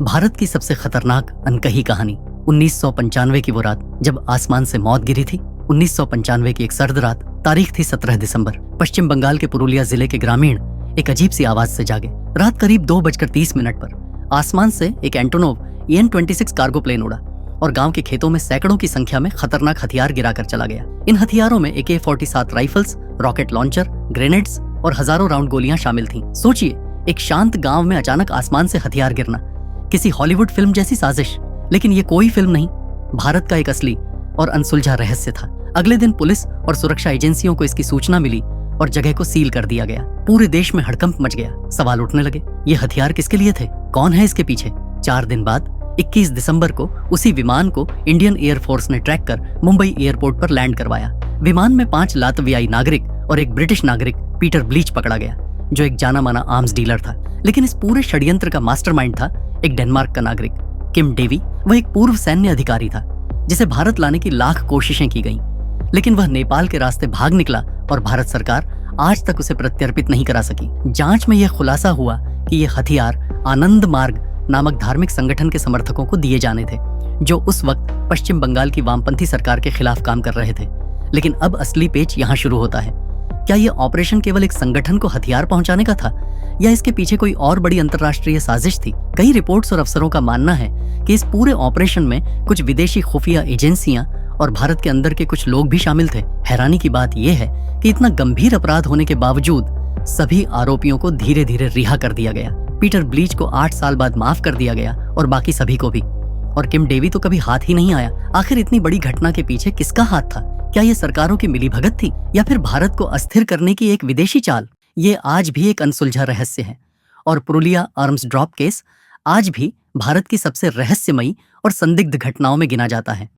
भारत की सबसे खतरनाक अनकही कहानी। 1995 की वो रात जब आसमान से मौत गिरी थी। 1995 की एक सर्द रात, तारीख थी 17 दिसंबर। पश्चिम बंगाल के पुरुलिया जिले के ग्रामीण एक अजीब सी आवाज से जागे। रात करीब 2:30 पर आसमान से एक एंटोनोव EN-26 कार्गो प्लेन उड़ा और गांव के खेतों में सैकड़ों की संख्या में खतरनाक हथियार गिराकर चला गया। इन हथियारों में AK-47 rifles, rocket launcher, grenades और हजारों राउंड गोलियां शामिल थीं। सोचिए, एक शांत गांव में अचानक आसमान से हथियार गिरना, किसी हॉलीवुड फिल्म जैसी साजिश। लेकिन ये कोई फिल्म नहीं, भारत का एक असली और अनसुलझा रहस्य था। अगले दिन पुलिस और सुरक्षा एजेंसियों को इसकी सूचना मिली और जगह को सील कर दिया गया। पूरे देश में हड़कंप मच गया। सवाल उठने लगे, ये हथियार किसके लिए थे? कौन है इसके पीछे? 4 दिन बाद 21 दिसंबर को उसी विमान को इंडियन एयरफोर्स ने ट्रैक कर मुंबई एयरपोर्ट पर लैंड करवाया। विमान में 5 लातवियाई नागरिक और एक ब्रिटिश नागरिक पीटर ब्लीच पकड़ा गया, जो एक जाना माना आर्म्स डीलर था। लेकिन इस पूरे षड्यंत्र का मास्टरमाइंड था एक डेनमार्क का नागरिक, किम डेवी। वह एक पूर्व सैन्य अधिकारी था जिसे भारत लाने की लाख कोशिशें की गईं, लेकिन वह नेपाल के रास्ते भाग निकला और भारत सरकार आज तक उसे प्रत्यर्पित नहीं करा सकी। जांच में यह खुलासा हुआ कि ये हथियार आनंद मार्ग नामक धार्मिक संगठन के समर्थकों को दिए जाने थे, जो उस वक्त पश्चिम बंगाल की वामपंथी सरकार के खिलाफ काम कर रहे थे। लेकिन अब असली पेच यहाँ शुरू होता है। क्या यह ऑपरेशन केवल एक संगठन को हथियार पहुंचाने का था, या इसके पीछे कोई और बड़ी अंतर्राष्ट्रीय साजिश थी? कई रिपोर्ट्स और अफसरों का मानना है कि इस पूरे ऑपरेशन में कुछ विदेशी खुफिया एजेंसियां और भारत के अंदर के कुछ लोग भी शामिल थे। हैरानी की बात यह है कि इतना गंभीर अपराध होने के बावजूद सभी आरोपियों को धीरे धीरे रिहा कर दिया गया। पीटर ब्लीच को 8 साल बाद माफ कर दिया गया और बाकी सभी को भी। और किम डेवी तो कभी हाथ ही नहीं आया। आखिर इतनी बड़ी घटना के पीछे किसका हाथ था? क्या ये सरकारों की मिलीभगत थी, या फिर भारत को अस्थिर करने की एक विदेशी चाल? ये आज भी एक अनसुलझा रहस्य है और पुरुलिया आर्म्स ड्रॉप केस आज भी भारत की सबसे रहस्यमयी और संदिग्ध घटनाओं में गिना जाता है।